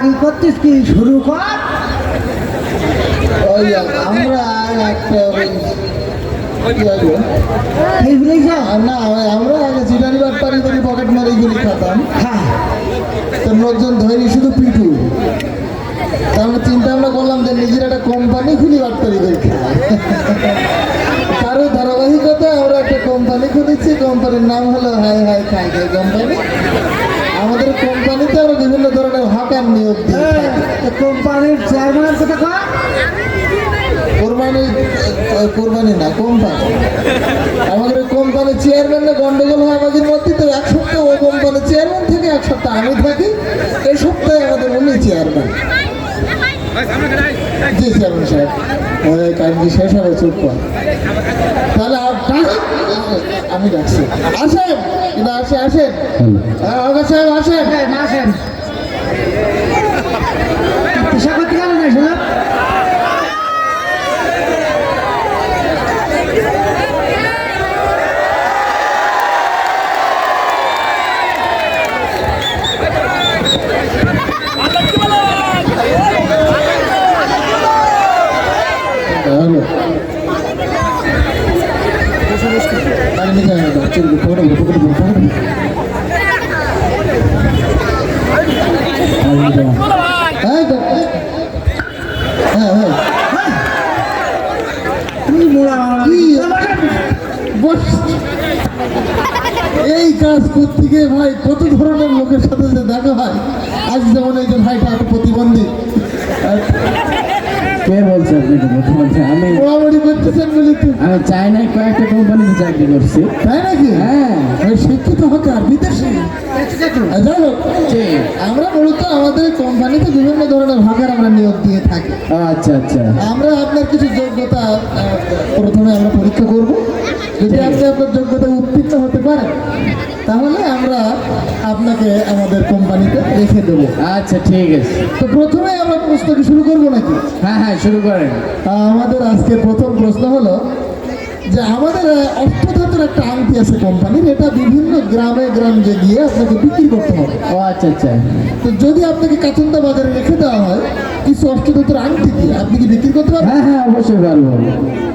রাগারাগি করছিস কি শুরু কর। ওই আমরা একটা এই ভুলেই যা। না আমরা আগে চিটারি বাটপারি করি পকেট মারি গুলি খাতাম। হ্যাঁ তো লোকজন ধরি শুধু পিটু। তা আমরা চিন্তা ভাবনা করলাম যে নিজের একটা কোম্পানি খুলি বাটপারি করি খাই। তারও ধারাবাহিকতা আমরা একটা কোম্পানি খুলেছি। কোম্পানির নাম হলো হাই হাই খাই খাই কোম্পানি। আমাদের কোম্পানিতে আমরা বিভিন্ন ধরনের হকার নিয়োগ দিই। কোম্পানির চেয়ারম্যানের কথা কয়। কোরবানি না কোম্পানি। আমাদের কোম্পানির চেয়ারম্যানের গন্ডগোল হয় আমাদের মধ্যে। তো এক সপ্তাহ ওই কোম্পানির চেয়ারম্যান থেকে, এক সপ্তাহ আমি থাকি। এই সপ্তাহে আমাদের উনি চেয়ারম্যান। জি চেয়ারম্যান সাহেব, কারণ শেষ হবে চুপ কর। তাহলে আমি রাখছি। আসেন এটা আসেন সাহেব আসেন। আসেন পেশা করতে গেল না শোনা। এই কাজ করতে গিয়ে ভাই কত ধরনের লোকের সাথে যে দেখা হয়। আজ যেমন এই যে ভাইটা একটা প্রতিবন্ধী। কে বলছে আপনি বলছে? আমি মোটামুটি করতেছেন বলে তো। আমি চাইনায় কয়েকটা কোম্পানিতে চাকরি করছি। তাই নাকি? হ্যাঁ ওই শিক্ষিত হকার বিদেশি। যাই হোক, আমরা মূলত আমাদের কোম্পানিতে বিভিন্ন ধরনের হকার আমরা নিয়োগ দিয়ে থাকি। আচ্ছা আচ্ছা আমরা আপনার কিছু যোগ্যতা প্রথমে আমরা পরীক্ষা করব। যদি আপনি আপনার যোগ্যতা উত্তীর্ণ হতে পারেন তাহলে আমরা আপনাকে আমাদের কোম্পানিতে রেখে দেবো। আচ্ছা ঠিক আছে। তো প্রথমে আমরা প্রশ্নটি শুরু করবো নাকি? হ্যাঁ হ্যাঁ শুরু করেন। আমাদের আজকে প্রথম প্রশ্ন হলো যে আমাদের অষ্টধাতুর একটা আংটি আছে কোম্পানির। এটা বিভিন্ন গ্রামে গ্রামে গিয়ে আপনাকে বিক্রি করতে হবে। ও আচ্ছা আচ্ছা। তো যদি আপনাকে কাচুন্দা বাজারে রেখে দেওয়া হয় কিছু অষ্টধাতুর আংটি দিয়ে, আপনি কি বিক্রি করতে পারবেন? হ্যাঁ হ্যাঁ অবশ্যই পারবো।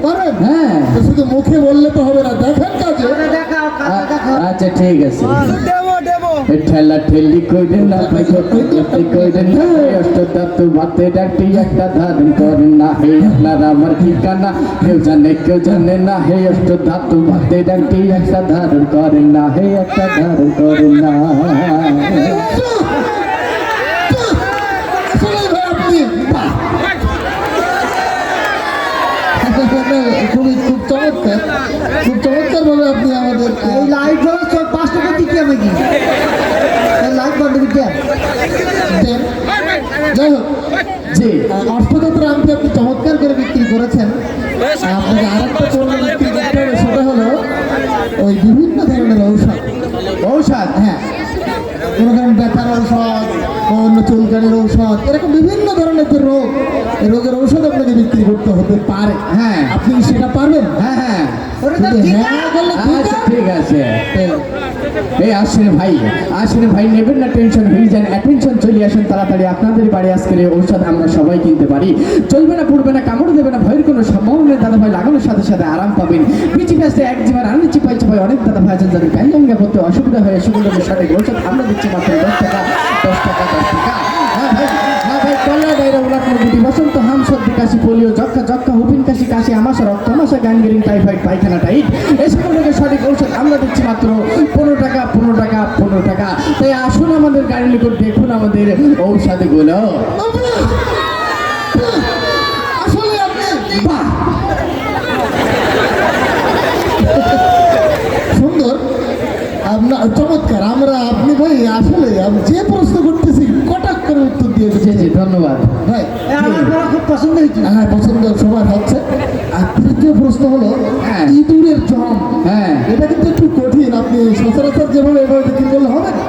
পারবেন? হ্যাঁ তো শুধু মুখে বললে তো হবে না, দেখেন কাজে। দেখাও কাজে দেখাও। আচ্ছা ঠিক আছে। ঠেলা ঠেলি কইলেন না ভাই কইলেন না অষ্টধাতু ভাতে ডাকটি একটা ধারণ করেন না। হে আপনার আমার ঠিকানা কেউ জানে না। হে অষ্টধাতু ভাতে ডাকটি একটা ধারণ করেন না। হে একটা ধারণ করেন না। আসলে ভাই আপনি খুব চমৎকার, খুব চমৎকার ভাবে আপনি আমাদের এই লাইট হলো 5 টাকা দিতে হবে কি? এই লাইট বন্ধ দিতে হবে। দেন। যাই হোক, জি অষ্টধাতুর আংটি আপনি চমৎকার করে বিক্রি করেছেন। আপনাকে আরেকটা পণ্য বিক্রি করতে হবে, সেটা হলো ওই বিভিন্ন ধরনের ঔষধ। ঔষধ। হ্যাঁ, কোনো ধরনের ব্যথার ঔষধ, অন্য চুলকানির ঔষধ, এরকম বিভিন্ন ধরনের যে রোগ, এই রোগের ঔষধ আপনাকে বিক্রি করতে হতে পারে। হ্যাঁ আপনি কি সেটা পারবেন? হ্যাঁ হ্যাঁ ওরে তো শুধু ঠিক হ্যাঁ বললে ঠিক আচ্ছা আছে? ঠিক আছে। হ্যাঁ। এই আসেন ভাই নেবেন না টেনশন, হয়ে যান অ্যাটেনশন, চলে আসেন তাড়াতাড়ি। আপনাদের বাড়ি আজকের এই ঔষধ আমরা সবাই কিনতে পারি। চলবে না, পড়বে না, কামড় দেবে না, ভয়ের কোনো সম্ভাবনা নেই। দাদা ভাই লাগানোর সাথে সাথে আরাম পাবেন। পিচি কাছে এক জীবন আনলে চিপাই চিপাই অনেক দাদা ভাই আছেন যাদের প্যান্ডাঙ্গা করতে অসুবিধা হয়ে সেগুলোর সঠিক ঔষধ আমরা দিচ্ছি মাত্র 10 টাকা 10 টাকা 10 টাকা। হ্যাঁ ভাই কল্লা ডায়রা উলাট গুটি বসন্ত হাম সর্দি কাশি পোলিও যক্ষা হুপিন কাশি কাশি আমাশা রক্ত আমাশা গ্যাংগ্রিন টাইফয়েড পায়খানা টাইট এই সকল রোগের সঠিক ঔষধ আমরা দিচ্ছি মাত্র 15 টাকা 15 টাকা 15 টাকা। তাই আসুন আমাদের গাড়ির নিকট, দেখুন আমাদের ঔষধগুলো। আসলে আপনি বাহ সুন্দর, আপনার চমৎকার। আমরা আপনি ভাই আসলে আমি যে প্রশ্ন করতেছি কটাক করে উত্তর দিয়ে জি জি ধন্যবাদ ভাই। আমার বড় খুব পছন্দ হয়েছে। হ্যাঁ, পছন্দ সবার হচ্ছে। আর তৃতীয় প্রশ্ন হলো হ্যাঁ। ইঁদুরের জম। হ্যাঁ এটা কিন্তু একটু কঠিন। আপনি সচরাচর যেভাবে এভাবে বিক্রি করলে হবে না।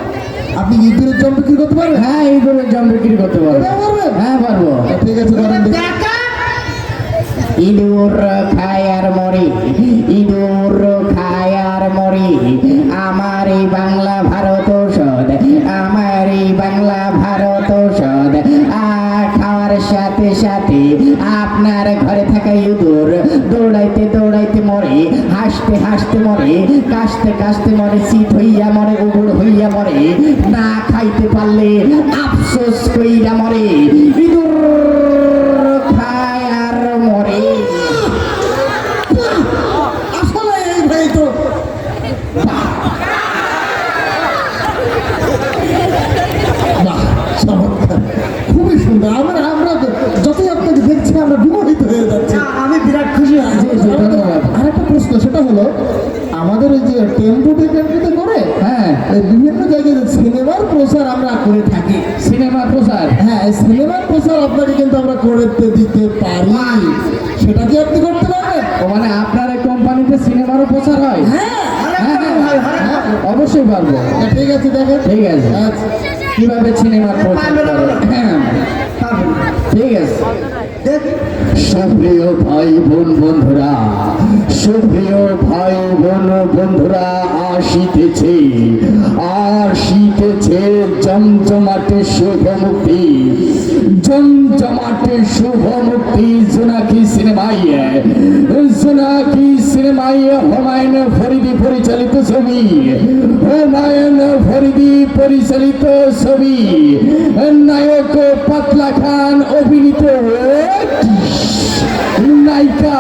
আপনি ইঁদুরের জম বিক্রি করতে পারবেন? হ্যাঁ এই করে জম বিক্রি করতে পারবো। এটা পারবেন? হ্যাঁ পারবো। ঠিক আছে, করেন দেখি। দেখা ইঁদুর খায় আর মরি, ইঁদুর খায় আর মরি, আমার এই বাংলা ভারত ঔষধ, আমার এই বাংলা ভারত ঔষধ, সাথে সাথে আপনার ঘরে থাকা ইঁদুর দৌড়াইতে দৌড়াইতে মরে, হাসতে হাসতে মরে, কাশতে কাশতে মরে, শীত হইয়া মরে, উগুড় হইয়া মরে, না খাইতে পারলে আফসোস কইরা মরে, ইঁদুর খায় আর মরে। আসলে এই ভাই তো বাহ, চমৎকার, খুবই সুন্দর। আমরা যতই আপনাকে দেখছি আমরা বিমোহিত হয়ে যাচ্ছি। আমি বিরাট খুশি আছি। ধন্যবাদ। আর একটা প্রশ্ন, সেটা হলো আমাদের এই যে টেম্পুতে করে হ্যাঁ, এই বিভিন্ন জায়গায় যে সিনেমার প্রচার আমরা করে থাকি, সিনেমা প্রচার। হ্যাঁ এই সিনেমার প্রচার আপনাকে কিন্তু আমরা করতে দিতে পারি, সেটা কি আপনি করতে পারবেন? ও মানে আপনার এই কোম্পানিতে সিনেমারও প্রচার হয়? হ্যাঁ, হ্যাঁ, হ্যাঁ, হ্যাঁ, অবশ্যই পারবো। ঠিক আছে, দেখেন। ঠিক আছে। আচ্ছা, কিভাবে সিনেমার প্রচার করে? হ্যাঁ, ঠিক আছে। সুপ্রিয় ভাই বোন বন্ধুরা, সুপ্রিয় ভাই বোন বন্ধুরা, আসিতেছে আসিতেছে জমজমাটে শুভ মুক্তি, জমজমাটে শুভ মুক্তি জোনাকি সিনেমায়, জোনাকি সিনেমায় হুমায়ুন ফরিদি পরিচালিত ছবি, হুমায়ুন ফরিদি পরিচালিত ছবি, নায়ক পাতলা খান অভিনীত, নায়িকা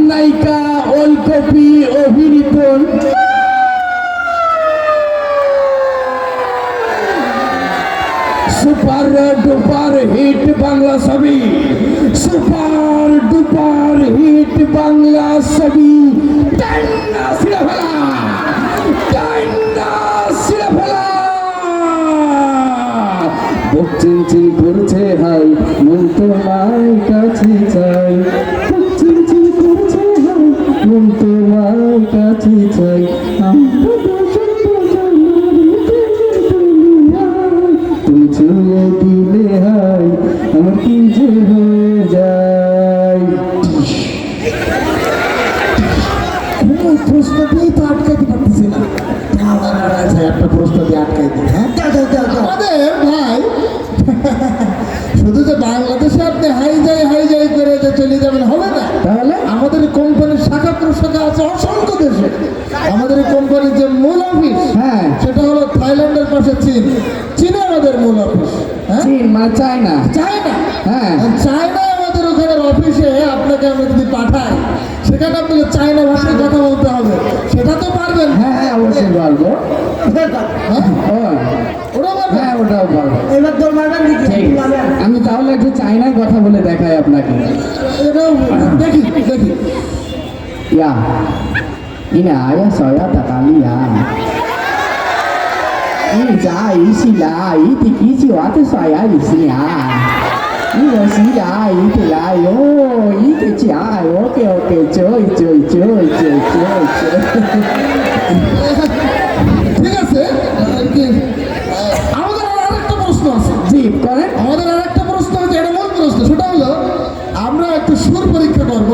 নায়িকা ওলকপি অভিনীত সুপার ডুপার হিট বাংলা ছবি, সুপার ডুপার হিট বাংলা ছবি টাইনা সিনেফেলা, টাইনা সিনেফেলা। বুক চিনচিন করছে হাই, মন তোমার কাছে চাই, বুক চিনচিন করছে হাই, মন তোমার কাছে চাই, তুমি ছুঁয়ে দিলে হাই, আমার কি যে হয়ে যায়। কোনো প্রশ্ন দিয়েই তো আটকাইতে পারতেছি না। আচ্ছা, একটা প্রশ্ন দিয়ে আটকাই দিই। হ্যাঁ, আমাদের ভাই শুধু যে বাংলাদেশে আপনি হাই যাই করে যে চলে যাবেন হবে না। তাহলে আমাদের এই কোম্পানির শাখা প্রশাখা আছে অসংখ্য দেশে। আমাদের এই কোম্পানির যে মূল অফিস, হ্যাঁ, সেটা হলো থাইল্যান্ডের পাশে চীন। চীনে আমাদের মূল অফিস। হ্যাঁ, চীন মানে চায়না। চায়না। হ্যাঁ, চায়নায় আমাদের ওখানে অফিসে আপনাকে আমরা যদি পাঠাই, সেখানে আপনাকে চায়না ভাষায় কথা বলতে হবে, সেটা তো পারবেন। হ্যাঁ, হ্যাঁ, অবশ্যই পারবো। হ্যাঁ, ও, ওটা পারবেন। হ্যাঁ, ওটাও পারবো। এবার তোর মারবেন নাকি? ঠিক, আমি তাহলে একটু চাইনায় কথা বলে দেখাই আপনাকে। এটাও দেখি। ইয়া ইনা আয়া সয়া তাকালিয়া ই যা ইসিলা ইতি কিছি ওয়াতে সয়া ইসিয়া ই ওসিয়া ইতে আয়ো ইতে চাই ওকে ওকে চই ঠিক আছে। আমাদের আরেকটা প্রশ্ন আছে। জি করেন। আমাদের আরেকটা প্রশ্ন আছে, এটা মূল প্রশ্ন। সেটা হলো আমরা একটু সুর পরীক্ষা করব,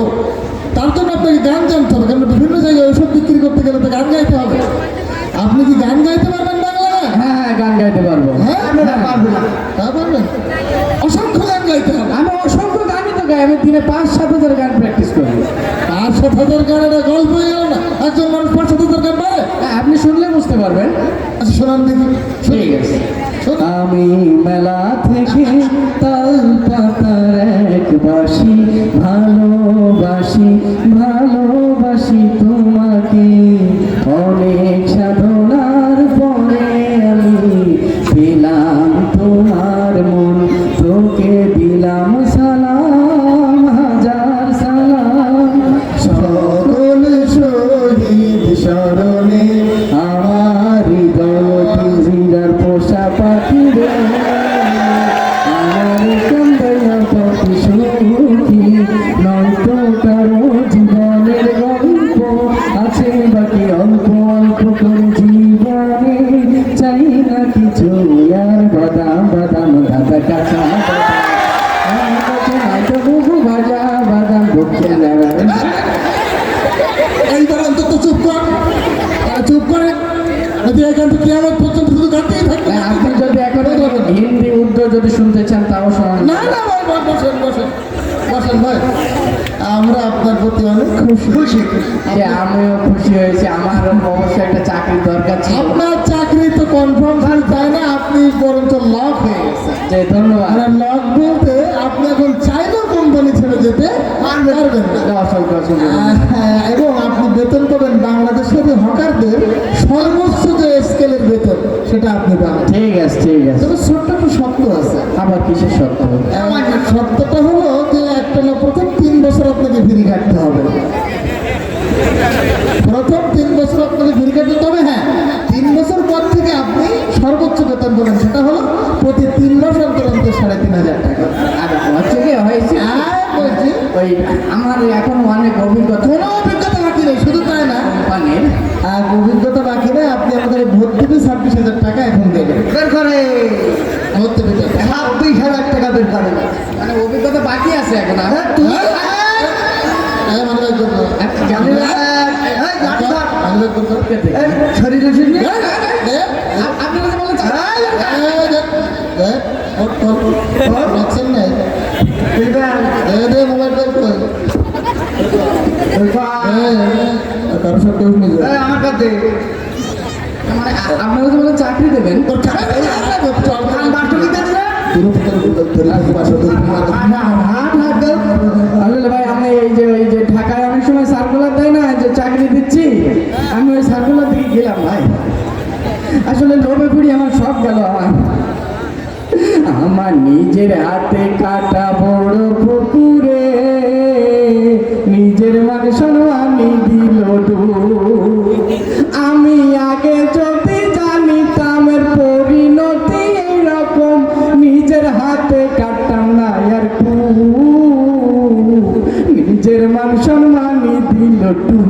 তার জন্য আপনাকে গান জানতে হবে, কারণ বিভিন্ন জায়গায় ওষুধ বিক্রি করতে গেলে তো গান গাইতে হবে। আপনি কি গান গাইতে পারবেন বাংলা গান? হ্যাঁ, হ্যাঁ, গান গাইতে পারবো। হ্যাঁ, তা পারবেন। অসংখ্য গান গাইতে হবে। আমি অসংখ্য গানই তো গাই, আমি দিনে 5-7 গান প্র্যাকটিস করি। 5-7 গান, এটা গল্প গেল না। একজন মানুষ 5-7 গান পারে? হ্যাঁ, আপনি শুনলে বুঝতে পারবেন। আচ্ছা, শোনান দেখি। ঠিক আছে। শোনান। আমি মেলা থেকে তাল পাতার এক বাসি, ভালোবাসি তোমাকে, অনেক সাধনার পরে আমি পেলাম তোমার মন, তোকে দিলাম সালাম, হাজার সালাম, সকল শহীদ স্মরণে আমার হৃদয় জিরার পোষা পাখি রে, আমার কান্দাইয়া পাখি সুখী, নয়তো কারো জীবনের গল্প আছে বাকি অল্প অল্প করে জীবনে, চাই না কিছু আর বাদাম দাদা কাঁচা ভাজা বাদাম ভুগছে না। এইবার অন্তত চুপ কর, চুপ করে। যদি এখান থেকে আমার পর্যন্ত শুধু গাতেই থাকবে। আপনি যদি এখন হিন্দি উর্দু যদি শুনতে চান তাও শোনান। না না ভাই, বসেন বসেন বসেন ভাই, আমরা আপনার প্রতি অনেক খুশি। যে আমিও খুশি হয়েছি, আমার অবশ্যই একটা চাকরির দরকার ছিল। আপনার চাকরি তো কনফার্ম ছিল, তাই না? আপনি বরঞ্চ লক হয়ে গেছেন। যে ধন্যবাদ। আর লক বলতে আপনি এখন চাইলেও কোম্পানি ছেড়ে যেতে পারবেন না। অসংখ্য অসংখ্য ধন্যবাদ। এবং আপনি বেতন পাবেন বাংলাদেশের হকারদের সর্বোচ্চ যে স্কেলের বেতন, সেটা আপনি পাবেন। ঠিক আছে ঠিক আছে। তবে ছোট্ট একটা শর্ত আছে। আবার কিসের সত্য? শর্তটা হলো যে একটা না, প্রথম 3 বছর আপনাকে ফ্রি কাটতে হবে। প্রথম 3 বছর আপনাকে ফ্রি কাটতে হবে। হ্যাঁ, 3 বছর পর থেকে আপনি সর্বোচ্চ বেতন পাবেন, সেটা হলো প্রতি 3 মাস অন্তর অন্তর 3,500 টাকা। আর হচ্ছে কি হয়েছে, বলছি ওই আমার এখন অনেক অভিজ্ঞতা কোনো অভিজ্ঞতা বাকি নেই, শুধু তাই না, কোম্পানির। আর অভিজ্ঞতা বাকি নেই। আপনি আমাদের ভর্তি ফি 26,000 টাকা এখন দেবেন। বের করে ভর্তি ফি 26,000 টাকা বের করে। মানে অভিজ্ঞতা বাকি আছে এখন। হ্যাঁ, তুই মানবাই করবো, জানি না, এই গাড়ি ধর। মানবাই করবো। এই, শরীরে শিখবি? আপনি কথা বলেন দেখছেন নাই? দে মোবাইল বের কর। কারো সাথে নিয়ে এই, আমার কাছে মানে আপনারা তো বলেন চাকরি দেবেন। আসলে ভাই আমি এই যে ঢাকায় অনেক সময় সার্কুলার দেয় না যে চাকরি দিচ্ছি, আমি ওই সার্কুলার দিকে গেলাম ভাই। আসলে লোভে পড়ি আমার সব গেল। আমার নিজের হাতে কাটা বড় পুকুরে নিজের মান সম্মানই দিল ডুব। আমি আগে যদি জানিতাম এর পরিণতি এরকম, নিজের হাতে কাটতাম না আর নিজের মান সম্মানই দিল ডুব।